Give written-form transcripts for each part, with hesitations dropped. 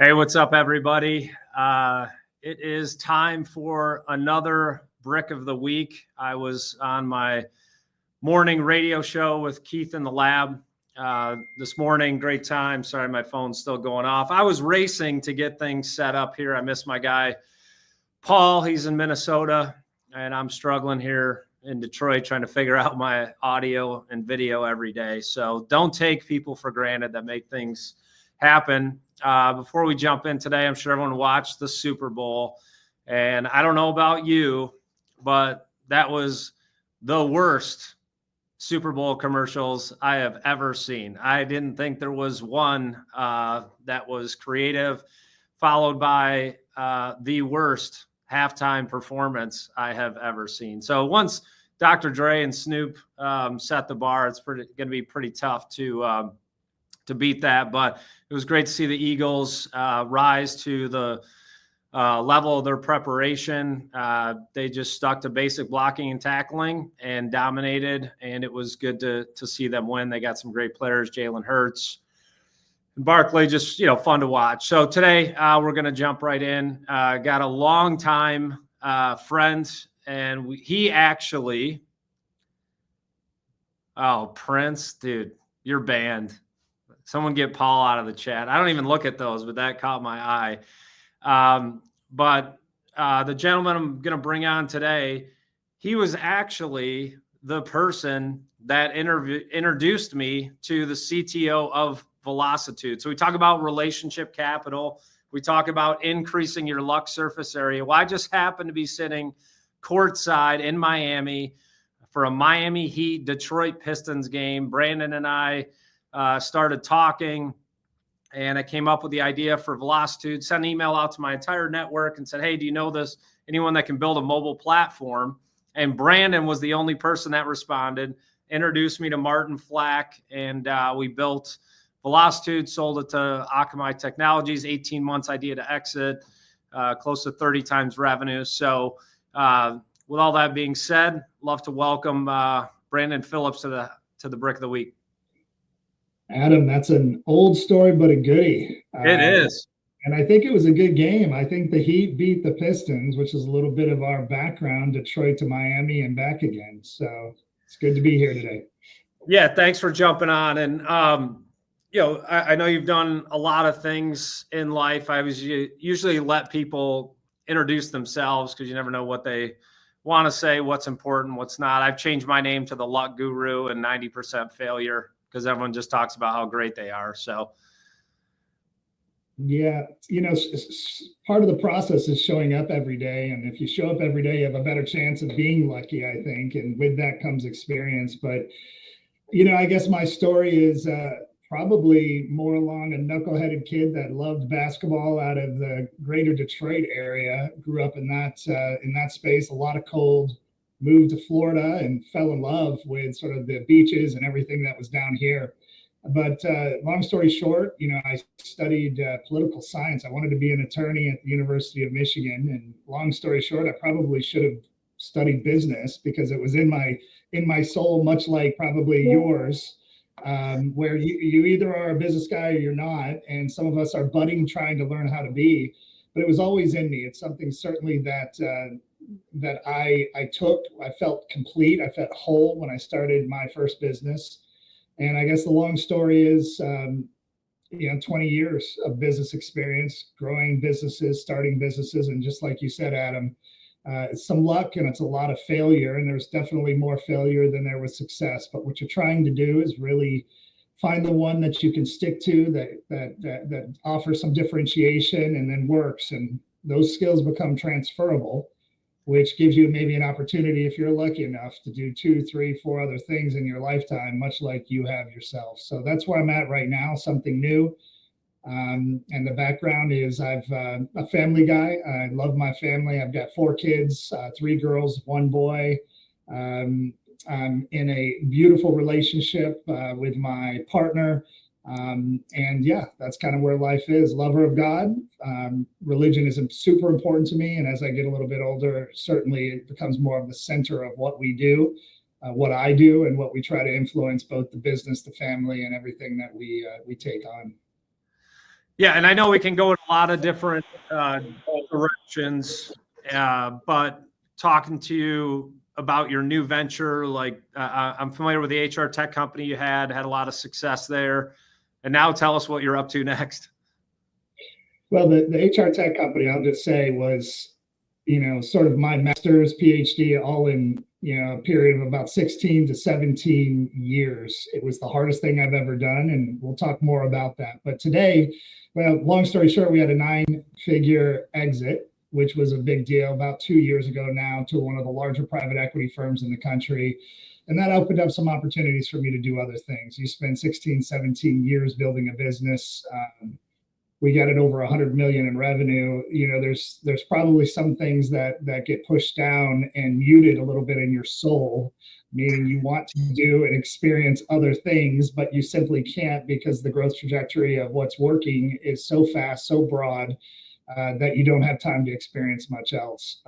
Hey, what's up, everybody? It is time for another Brick of the Week. I was on my morning radio show with Keith in the lab this morning. Great time. Sorry, my phone's still going off. I was racing to get things set up here. I missed my guy, Paul. He's in Minnesota, and I'm struggling here in Detroit trying to figure out my audio and video every day. So don't take people for granted that make things happen. Before we jump in today, I'm sure everyone watched the Super Bowl, and I don't know about you, but that was the worst Super Bowl commercials I have ever seen. I didn't think there was one that was creative, followed by the worst halftime performance I have ever seen. So once Dr. Dre and Snoop set the bar, it's going to be pretty tough to beat that. But it was great to see the Eagles rise to the level of their preparation. They just stuck to basic blocking and tackling and dominated, and it was good to see them win. They got some great players, Jalen Hurts and Barkley, just, fun to watch. So today we're going to jump right in. Got a longtime friend, and he actually, Prince, dude, you're banned. Someone get Paul out of the chat. I don't even look at those, but that caught my eye. But the gentleman I'm going to bring on today, he was actually the person that introduced me to the CTO of Velocitude. So we talk about relationship capital. We talk about increasing your luck surface area. Well, I just happened to be sitting courtside in Miami for a Miami Heat Detroit Pistons game. Brandon and I started talking, and I came up with the idea for Velocitude, sent an email out to my entire network and said, hey, do you know anyone that can build a mobile platform? And Brandon was the only person that responded, introduced me to Martin Flack, and we built Velocitude, sold it to Akamai Technologies, 18 months idea to exit, close to 30 times revenue. So with all that being said, love to welcome Brandon Phillips to the Brick of the Week. Adam, that's an old story, but a goodie. It is. And I think it was a good game. I think the Heat beat the Pistons, which is a little bit of our background, Detroit to Miami and back again. So it's good to be here today. Yeah, thanks for jumping on. And, I know you've done a lot of things in life. I usually let people introduce themselves because you never know what they want to say, what's important, what's not. I've changed my name to the Luck Guru and 90% Failure, because everyone just talks about how great they are. So, yeah, part of the process is showing up every day. And if you show up every day, you have a better chance of being lucky, I think. And with that comes experience. But, I guess my story is probably more along a knuckleheaded kid that loved basketball out of the greater Detroit area, grew up in that space, a lot of cold, moved to Florida and fell in love with sort of the beaches and everything that was down here. But long story short, I studied political science. I wanted to be an attorney at the University of Michigan. And long story short, I probably should have studied business because it was in my soul, much like probably yours, where you either are a business guy or you're not. And some of us are budding, trying to learn how to be. But it was always in me. It's something certainly that I took. I felt complete. I felt whole when I started my first business. And I guess the long story is, 20 years of business experience, growing businesses, starting businesses. And just like you said, Adam, it's some luck and it's a lot of failure. And there's definitely more failure than there was success. But what you're trying to do is really find the one that you can stick to, that offers some differentiation and then works. And those skills become transferable, which gives you maybe an opportunity, if you're lucky enough, to do 2, 3, 4 other things in your lifetime, much like you have yourself. So that's where I'm at right now, something new. And the background is I'm a family guy. I love my family. I've got 4 kids, 3 girls, 1 boy. I'm in a beautiful relationship with my partner. And yeah, that's kind of where life is. Lover of God. Religion is super important to me. And as I get a little bit older, certainly it becomes more of the center of what we do. what I do and what we try to influence, both the business, the family, and everything that we take on. Yeah, and I know we can go in a lot of different directions, but talking to you about your new venture, like I'm familiar with the HR tech company you had a lot of success there, and now tell us what you're up to next. Well, the HR tech company, I'll just say, was, sort of my master's, PhD, all in, a period of about 16 to 17 years. It was the hardest thing I've ever done, and we'll talk more about that. But today, well, long story short, we had a 9-figure exit, which was a big deal about 2 years ago now, to one of the larger private equity firms in the country. And that opened up some opportunities for me to do other things. You spend 16, 17 years building a business. We got it over 100 million in revenue. There's probably some things that get pushed down and muted a little bit in your soul, meaning you want to do and experience other things, but you simply can't, because the growth trajectory of what's working is so fast, so broad, that you don't have time to experience much else.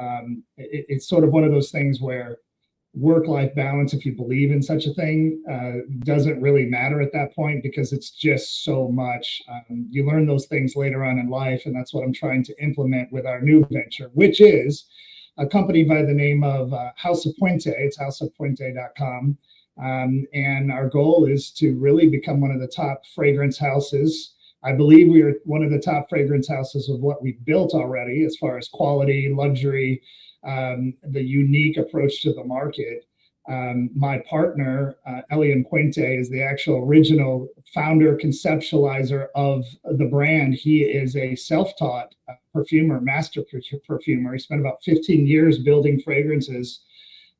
It's sort of one of those things where work-life balance, if you believe in such a thing, doesn't really matter at that point, because it's just so much. You learn those things later on in life, and that's what I'm trying to implement with our new venture, which is a company by the name of House of Puente. It's houseofpuente.com. And our goal is to really become one of the top fragrance houses. I believe we are one of the top fragrance houses of what we've built already, as far as quality, luxury, the unique approach to the market. My partner, Elian Puente, is the actual original founder, conceptualizer of the brand. He is a self-taught perfumer, master perfumer. He spent about 15 years building fragrances,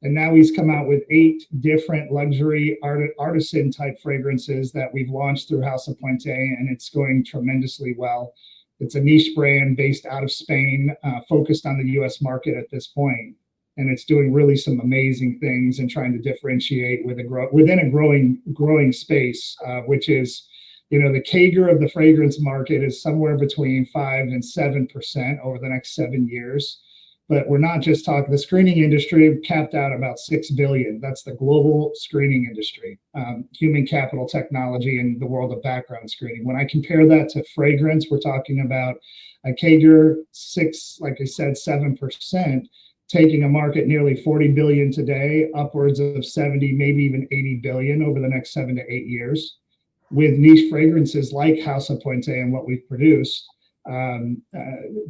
and now he's come out with 8 different luxury artisan type fragrances that we've launched through House of Puente, and it's going tremendously well. It's a niche brand based out of Spain, focused on the US market at this point. And it's doing really some amazing things and trying to differentiate within a growing space, which is, the CAGR of the fragrance market is somewhere between 5 and 7% over the next 7 years. But we're not just talking, the screening industry capped out about 6 billion. That's the global screening industry, human capital technology in the world of background screening. When I compare that to fragrance, we're talking about a CAGR 6, like I said, 7%, taking a market nearly 40 billion today, upwards of 70, maybe even 80 billion over the next 7 to 8 years, with niche fragrances like House of Puente and what we've produced.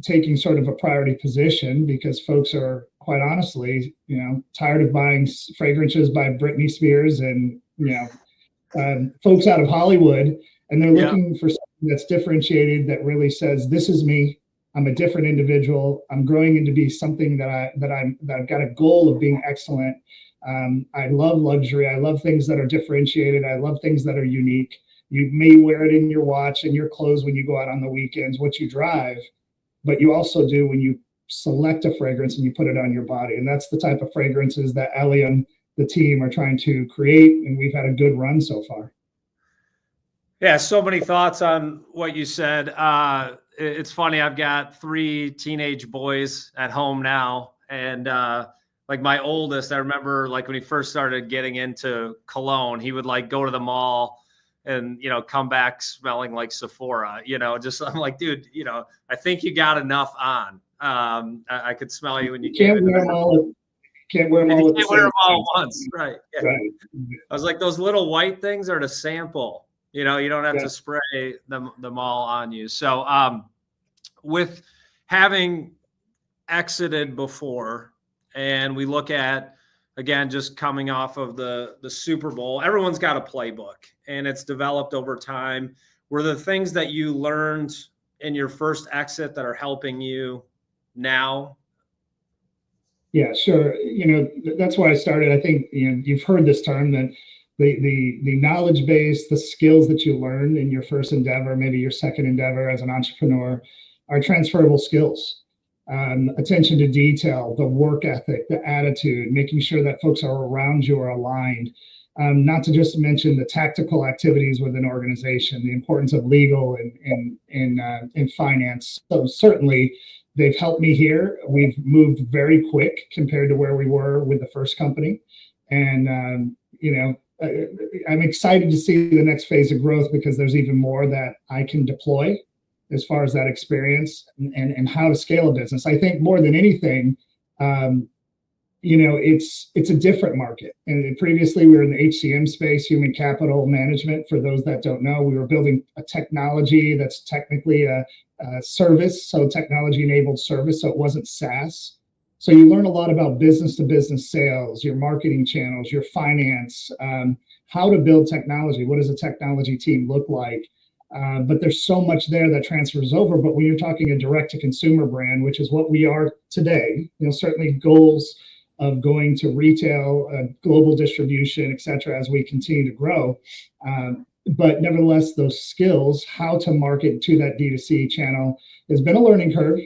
Taking sort of a priority position, because folks are, quite honestly, tired of buying fragrances by Britney Spears and folks out of Hollywood, and they're looking for something that's differentiated, that really says, this is me. I'm a different individual. I'm growing into be something that I've got a goal of being excellent. I love luxury. I love things that are differentiated. I love things that are unique. You may wear it in your watch and your clothes when you go out on the weekends, what you drive, but you also do when you select a fragrance and you put it on your body. And that's the type of fragrances that Ellie and the team are trying to create. And we've had a good run so far. Yeah, so many thoughts on what you said. It's funny, I've got 3 teenage boys at home now. And like my oldest, I remember like when he first started getting into cologne, he would like go to the mall and, come back smelling like Sephora, I'm like, dude, I think you got enough on. I could smell you when you can't wear them all. Can't wear them all. Can't wear them all at once. Right. Yeah. Right. I was like, those little white things are to sample, you don't have to spray them all on you. So, with having exited before, and we look at, again, just coming off of the Super Bowl, everyone's got a playbook and it's developed over time. Were the things that you learned in your first exit that are helping you now? Yeah, sure. That's why I started. I think, you've heard this term, that the knowledge base, the skills that you learned in your first endeavor, maybe your second endeavor as an entrepreneur, are transferable skills. Attention to detail, the work ethic, the attitude, making sure that folks are around you are aligned. Not to just mention the tactical activities within an organization, the importance of legal and finance. So certainly they've helped me here. We've moved very quick compared to where we were with the first company. And, I'm excited to see the next phase of growth, because there's even more that I can deploy as far as that experience and how to scale a business. I think more than anything, it's a different market. And previously we were in the HCM space, human capital management. For those that don't know, we were building a technology that's technically a service, so technology enabled service. So it wasn't SaaS. So you learn a lot about business to business sales, your marketing channels, your finance, how to build technology. What does a technology team look like? But there's so much there that transfers over. But when you're talking a direct to consumer brand, which is what we are today, certainly goals of going to retail, global distribution, et cetera, as we continue to grow. But nevertheless, those skills, how to market to that D2C channel, has been a learning curve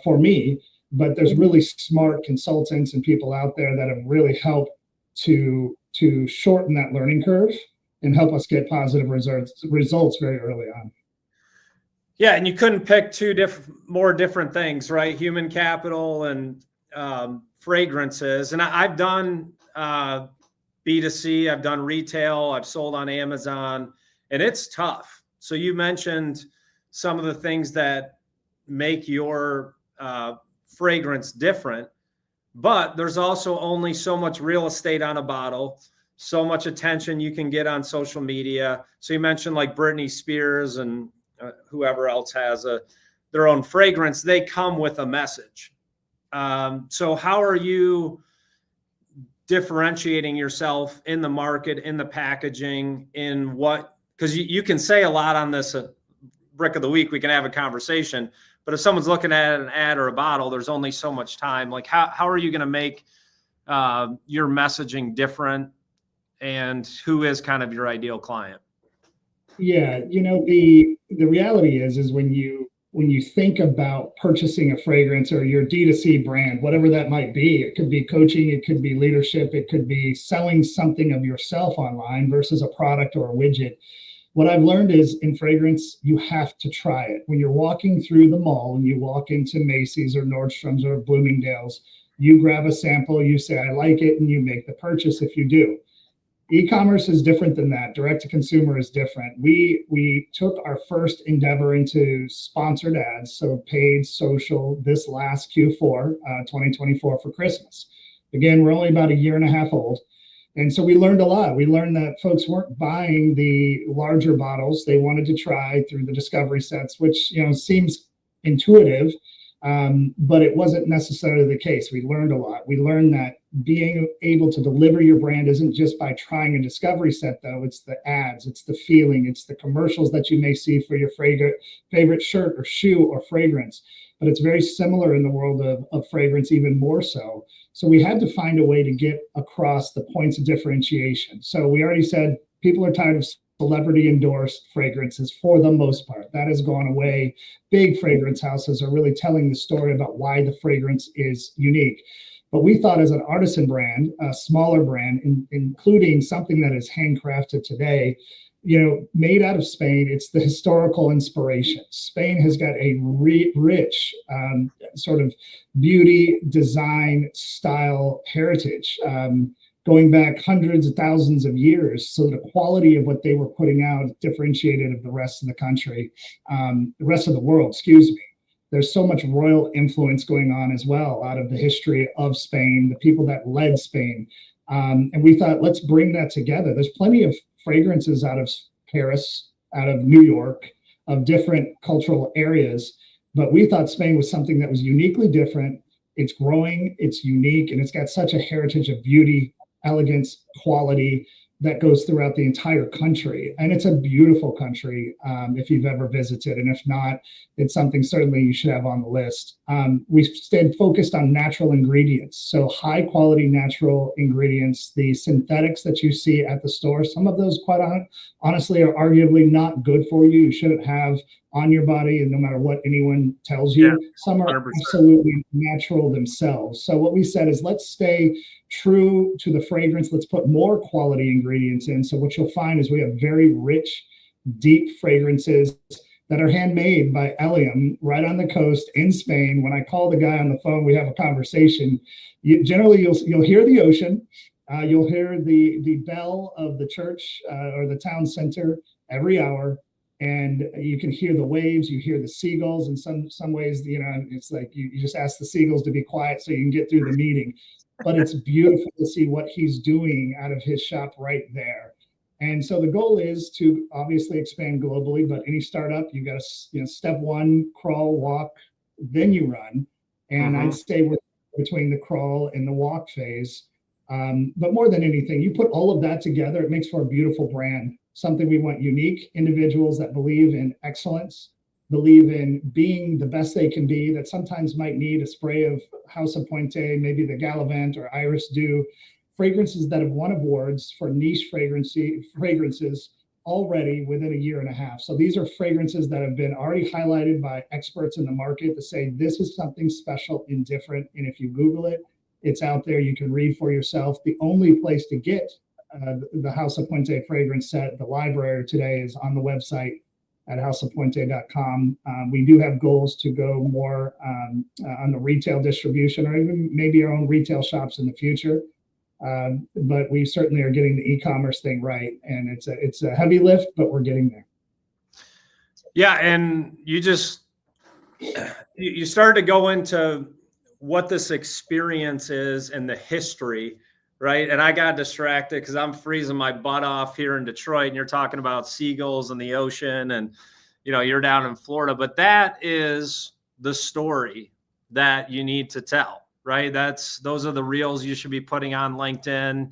for me. But there's really smart consultants and people out there that have really helped to shorten that learning curve and help us get positive results very early on. Yeah, and you couldn't pick two more different things, right? Human capital and fragrances. And I've done B2C, I've done retail, I've sold on Amazon, and it's tough. So you mentioned some of the things that make your fragrance different, but there's also only so much real estate on a bottle, so much attention you can get on social media. So you mentioned like Britney Spears and whoever else has their own fragrance, they come with a message. So how are you differentiating yourself in the market, in the packaging, in what, because you can say a lot on this brick of the week, we can have a conversation, but if someone's looking at an ad or a bottle, there's only so much time. Like how are you going to make your messaging different, and who is kind of your ideal client? Yeah, the reality is when you think about purchasing a fragrance or your D2C brand, whatever that might be, it could be coaching, it could be leadership, it could be selling something of yourself online versus a product or a widget. What I've learned is in fragrance, you have to try it. When you're walking through the mall and you walk into Macy's or Nordstrom's or Bloomingdale's, you grab a sample, you say, I like it, and you make the purchase if you do. E-commerce is different than that. Direct to consumer is different. We took our first endeavor into sponsored ads, so paid social, this last Q4, 2024 for Christmas. Again, we're only about a year and a half old. And so we learned a lot. We learned that folks weren't buying the larger bottles. They wanted to try through the discovery sets, which seems intuitive, but it wasn't necessarily the case. We learned a lot. We learned that being able to deliver your brand isn't just by trying a discovery set, though. It's the ads, it's the feeling, it's the commercials that you may see for your favorite shirt or shoe or fragrance. But it's very similar in the world of fragrance, even more so. So we had to find a way to get across the points of differentiation. So we already said people are tired of celebrity endorsed fragrances for the most part. That has gone away. Big fragrance houses are really telling the story about why the fragrance is unique. But we thought as an artisan brand, a smaller brand, including something that is handcrafted today, made out of Spain, it's the historical inspiration. Spain has got a rich sort of beauty, design, style heritage going back hundreds of thousands of years. So the quality of what they were putting out differentiated of the rest of the country, the rest of the world, excuse me. There's so much royal influence going on as well out of the history of Spain, the people that led Spain. And we thought, let's bring that together. There's plenty of fragrances out of Paris, out of New York, of different cultural areas. But we thought Spain was something that was uniquely different. It's growing, it's unique, and it's got such a heritage of beauty, elegance, quality that goes throughout the entire country. And it's a beautiful country if you've ever visited. And if not, it's something certainly you should have on the list. We've stayed focused on natural ingredients. So high quality natural ingredients, the synthetics that you see at the store, some of those quite honestly are arguably not good for you. You shouldn't have on your body, and no matter what anyone tells you. Yeah, some are 100%. Absolutely natural themselves. So what we said is let's stay true to the fragrance. Let's put more quality ingredients in. So what you'll find is we have very rich, deep fragrances that are handmade by Elium right on the coast in Spain. When I call the guy on the phone, we have a conversation. Generally, you'll hear the ocean. You'll hear the bell of the church or the town center every hour. and you can hear the waves, you hear the seagulls. In some ways, it's like you just ask the seagulls to be quiet so you can get through the meeting. But it's beautiful to see what he's doing out of his shop right there. And so the goal is to obviously expand globally, but any startup, you got to, step one, crawl, walk, then you run. And I'd say we're between the crawl and the walk phase. But more than anything, you put all of that together, it makes for a beautiful brand, something we want: unique individuals that believe in excellence, believe in being the best they can be, that sometimes might need a spray of House of Puente, maybe the Gallivant or Iris Dew, fragrances that have won awards for niche fragrances already within a year and a half. So these are fragrances that have been already highlighted by experts in the market to say this is something special and different. And if you Google it, it's out there. You can read for yourself. The only place to get the House of Puente fragrance set, the library today, is on the website at houseofpuente.com. We do have goals to go more on the retail distribution, or even maybe our own retail shops in the future. But we certainly are getting the e-commerce thing right, and it's a heavy lift, but we're getting there. Yeah, and you started to go into what this experience is and the history, right? And I got distracted because I'm freezing my butt off here in Detroit, and you're talking about seagulls and the ocean, and you're down in Florida. But that is the story that you need to tell, right? Those are the reels you should be putting on LinkedIn.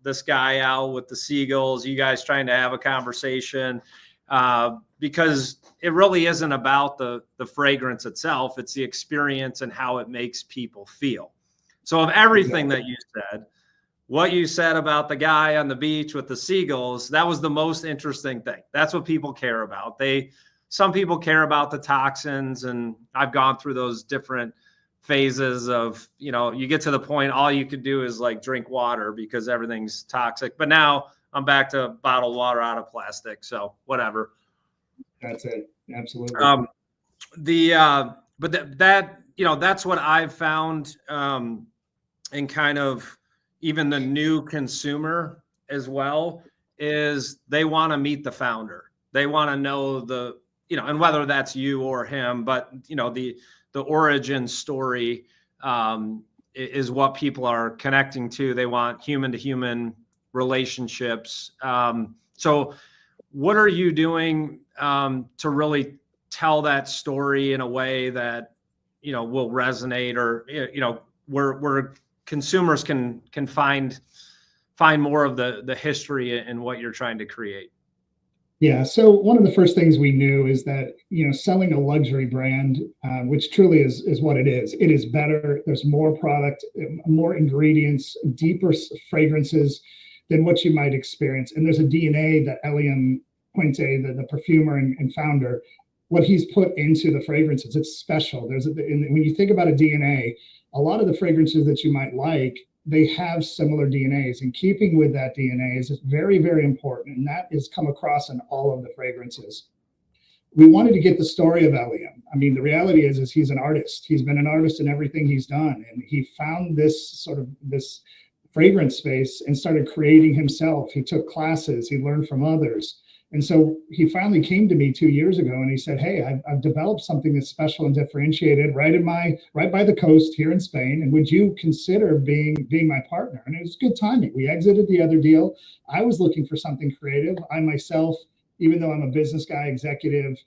This guy out with the seagulls, you guys trying to have a conversation, because it really isn't about the fragrance itself. It's the experience and how it makes people feel. So of everything that you said, what you said about the guy on the beach with the seagulls, that was the most interesting thing. That's what people care about. Some people care about the toxins, and I've gone through those different phases of, you get to the point, all you could do is like drink water because everything's toxic. But now I'm back to bottled water out of plastic. So whatever. That's it. Absolutely. That's what I've found, in kind of even the new consumer as well, is they want to meet the founder. They want to know and whether that's you or him, but the origin story is what people are connecting to. They want human to human relationships. So what are you doing to really tell that story in a way that, will resonate, or, where consumers can find more of the history in what you're trying to create? Yeah. So one of the first things we knew is that, selling a luxury brand, which truly is what it is better. There's more product, more ingredients, deeper fragrances than what you might experience. And there's a DNA that Eliam Puente, the perfumer and founder, what he's put into the fragrances, it's special. When you think about a DNA, a lot of the fragrances that you might like, they have similar DNAs, and keeping with that DNA is very, very important. And that is come across in all of the fragrances. We wanted to get the story of Eliam. I mean, the reality is he's an artist. He's been an artist in everything he's done. And he found this fragrance space and started creating himself. He took classes, he learned from others. And so he finally came to me 2 years ago and he said, hey, I've developed something that's special and differentiated right by the coast here in Spain. And would you consider being my partner? And it was good timing. We exited the other deal. I was looking for something creative. I myself, even though I'm a business guy, executive,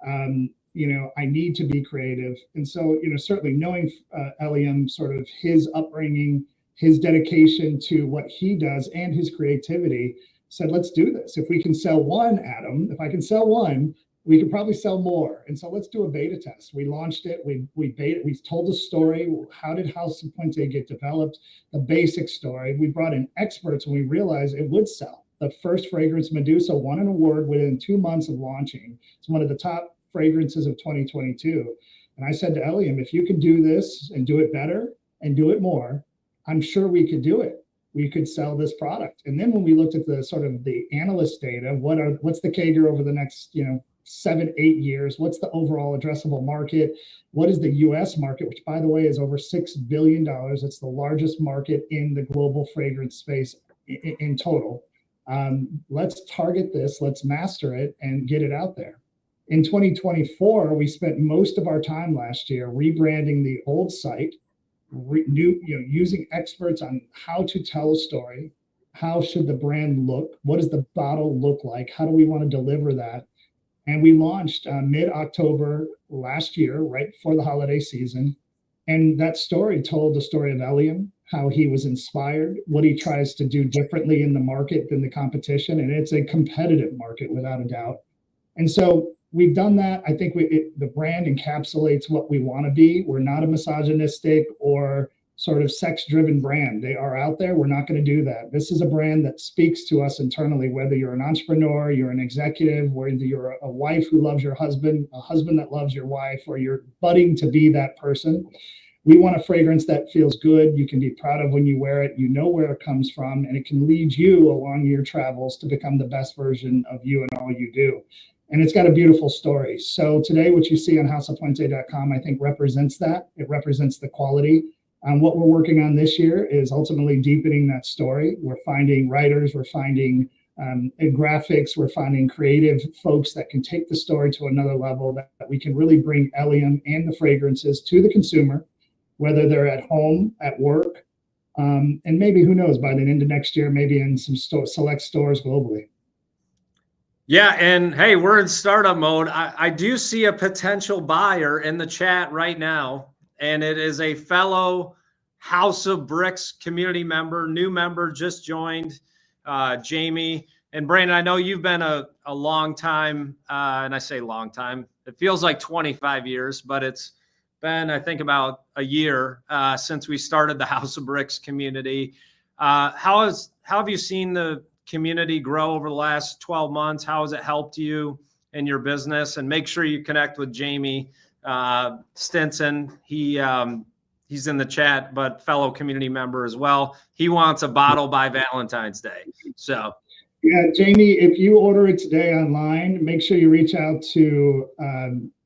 I need to be creative. And so, certainly knowing Eliam, sort of his upbringing, his dedication to what he does and his creativity, said, let's do this. If we can sell one, Adam, if I can sell one, we could probably sell more. And so let's do a beta test. We launched it. We told the story. How did House of Puente get developed? The basic story. We brought in experts and we realized it would sell. The first fragrance, Medusa, won an award within 2 months of launching. It's one of the top fragrances of 2022. And I said to Eliam, if you can do this and do it better and do it more, I'm sure we could do it. We could sell this product. And then when we looked at the sort of the analyst data, what's the CAGR over the next 7-8 years? What's the overall addressable market? What is the US market, which by the way is over $6 billion? It's the largest market in the global fragrance space in total. Let's target this, let's master it and get it out there. In 2024, we spent most of our time last year rebranding the old site, using experts on how to tell a story, how should the brand look, what does the bottle look like, how do we want to deliver that. And we launched mid-October last year, right before the holiday season. And that story told the story of Eliam, how he was inspired, what he tries to do differently in the market than the competition. And it's a competitive market without a doubt. And so we've done that. I think the brand encapsulates what we want to be. We're not a misogynistic or sort of sex-driven brand. They are out there. We're not going to do that. This is a brand that speaks to us internally, whether you're an entrepreneur, you're an executive, whether you're a wife who loves your husband, a husband that loves your wife, or you're budding to be that person. We want a fragrance that feels good. You can be proud of when you wear it. You know where it comes from, and it can lead you along your travels to become the best version of you and all you do. And it's got a beautiful story. So today, what you see on houseofpuente.com, I think represents that. It represents the quality. What we're working on this year is ultimately deepening that story. We're finding writers, we're finding graphics, we're finding creative folks that can take the story to another level, that we can really bring Eliam and the fragrances to the consumer, whether they're at home, at work, and maybe, who knows, by the end of next year, maybe in some select stores globally. Yeah, and hey, we're in startup mode. I do see a potential buyer in the chat right now, and it is a fellow House of Bricks community member, new member, just joined, Jamie. And Brandon, I know you've been a long time, and I say long time, it feels like 25 years, but it's been, I think, about a year since we started the House of Bricks community. How have you seen the community grow over the last 12 months? How has it helped you in your business? And make sure you connect with Jamie Stinson. He's in the chat, but fellow community member as well. He wants a bottle by Valentine's Day. So yeah, Jamie, if you order it today online, make sure you reach out to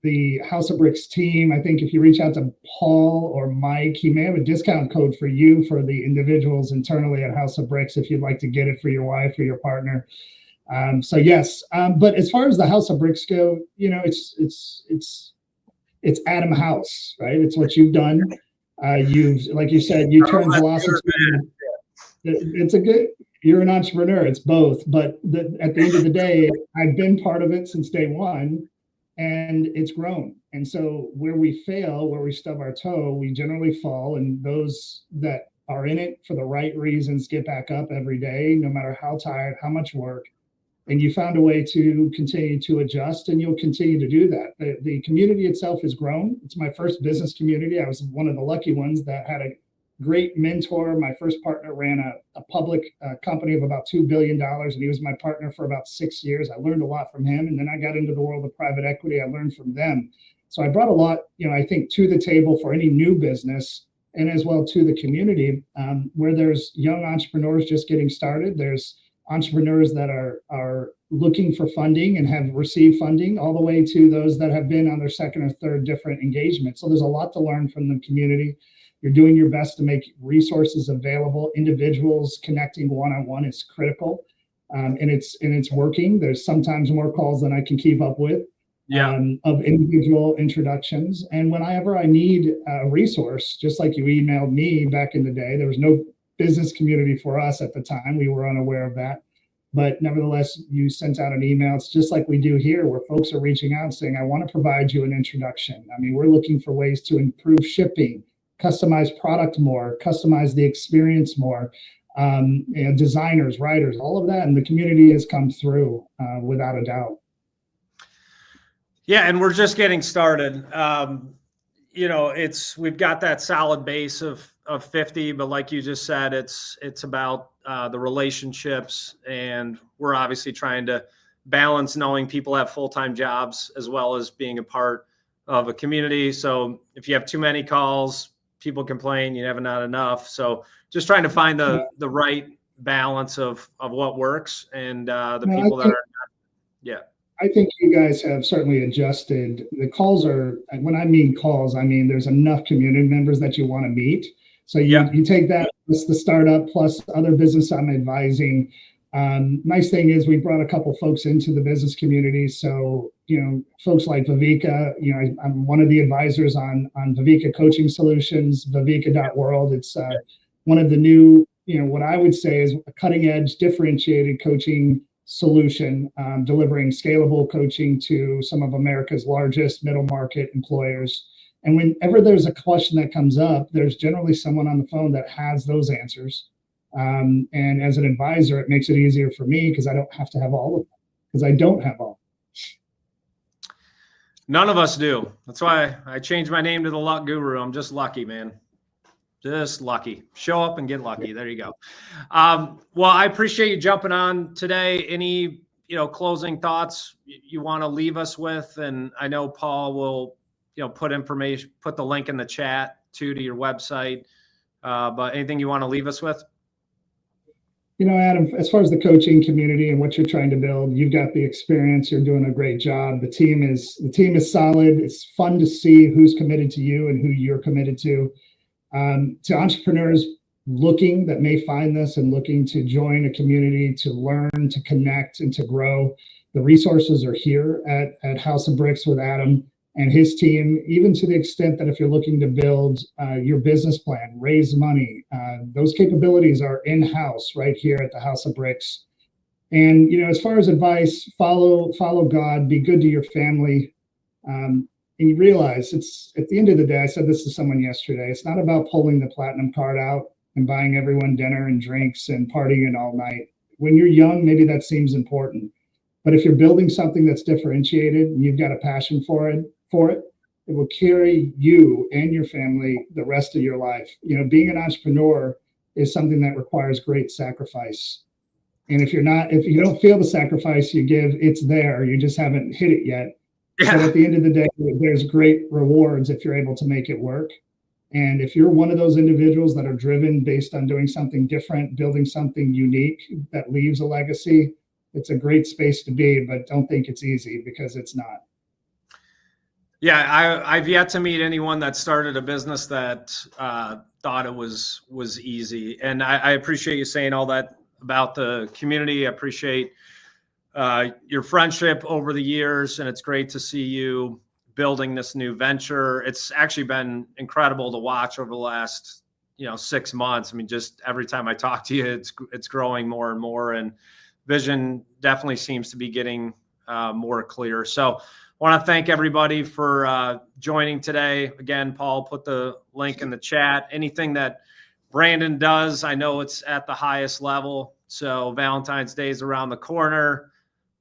the House of Bricks team. I think if you reach out to Paul or Mike, he may have a discount code for you, for the individuals internally at House of Bricks, if you'd like to get it for your wife or your partner. So yes, but as far as the House of Bricks go, it's Adam House, right? It's what you've done. You've, like you said, you turned velocity. It's a good. You're an entrepreneur. It's both. But at the end of the day, I've been part of it since day one, and it's grown. And so where we fail, where we stub our toe, we generally fall. And those that are in it for the right reasons get back up every day, no matter how tired, how much work. And you found a way to continue to adjust, and you'll continue to do that. The community itself has grown. It's my first business community. I was one of the lucky ones that had a great mentor. My first partner ran a public company of about $2 billion, and he was my partner for about 6 years. I learned a lot from him, and then I got into the world of private equity. I learned from them. So I brought a lot, I think, to the table for any new business, and as well to the community, where there's young entrepreneurs just getting started. There's entrepreneurs that are looking for funding and have received funding, all the way to those that have been on their second or third different engagement. So there's a lot to learn from the community. You're doing your best to make resources available. Individuals connecting one-on-one is critical, and it's working. There's sometimes more calls than I can keep up with, of individual introductions. And whenever I need a resource, just like you emailed me back in the day, there was no business community for us at the time. We were unaware of that. But nevertheless, you sent out an email. It's just like we do here, where folks are reaching out saying, I want to provide you an introduction. I mean, we're looking for ways to improve shipping, customize product more, customize the experience more, designers, writers, all of that. And the community has come through without a doubt. Yeah, and we're just getting started. We've got that solid base of 50, but like you just said, it's about the relationships, and we're obviously trying to balance knowing people have full-time jobs as well as being a part of a community. So if you have too many calls, people complain, you have not enough. So just trying to find the right balance of what works, and people that are, I think you guys have certainly adjusted. The calls are, when I mean calls, I mean there's enough community members that you want to meet. So you take that plus the startup plus other business I'm advising, Nice thing is we brought a couple folks into the business community. So, folks like Viveka, I'm one of the advisors on Viveka Coaching Solutions, viveka.world. It's one of the new, what I would say is a cutting edge differentiated coaching solution, delivering scalable coaching to some of America's largest middle market employers. And whenever there's a question that comes up, there's generally someone on the phone that has those answers. And as an advisor, it makes it easier for me because I don't have to have all of them, because I don't have all. None of us do. That's why I changed my name to the Luck Guru. I'm just lucky, man. Just lucky. Show up and get lucky. There you go. Well, I appreciate you jumping on today. Any, closing thoughts you want to leave us with? And I know Paul will, put the link in the chat to your website. But anything you want to leave us with? Adam, as far as the coaching community and what you're trying to build, you've got the experience. You're doing a great job. The team is solid. It's fun to see who's committed to you and who you're committed to. To entrepreneurs that may find this and looking to join a community, to learn, to connect, and to grow, the resources are here at House of Bricks with Adam and his team, even to the extent that if you're looking to build your business plan, raise money, those capabilities are in-house right here at the House of Bricks. And, as far as advice, follow God, be good to your family. And you realize it's, at the end of the day, I said this to someone yesterday, it's not about pulling the platinum card out and buying everyone dinner and drinks and partying all night. When you're young, maybe that seems important. But if you're building something that's differentiated and you've got a passion for it, it will carry you and your family the rest of your life. Being an entrepreneur is something that requires great sacrifice. And if you don't feel the sacrifice you give, it's there. You just haven't hit it yet. Yeah. But at the end of the day, there's great rewards if you're able to make it work. And if you're one of those individuals that are driven based on doing something different, building something unique that leaves a legacy, it's a great space to be, but don't think it's easy, because it's not. Yeah, I've yet to meet anyone that started a business that thought it was easy. And I appreciate you saying all that about the community. I appreciate your friendship over the years, and it's great to see you building this new venture. It's actually been incredible to watch over the last 6 months. I mean, just every time I talk to you, it's growing more and more, and vision definitely seems to be getting more clear. So I want to thank everybody for joining today. Again, Paul put the link in the chat. Anything that Brandon does, I know it's at the highest level. So Valentine's Day is around the corner.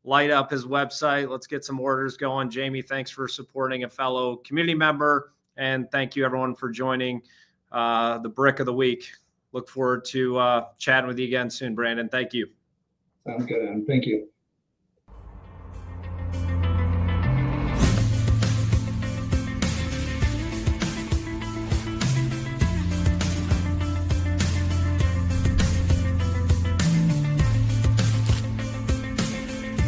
Light up his website. Let's get some orders going. Jamie, thanks for supporting a fellow community member. And thank you, everyone, for joining the Brick of the Week. Look forward to chatting with you again soon, Brandon. Thank you. Sounds good, Adam. Thank you.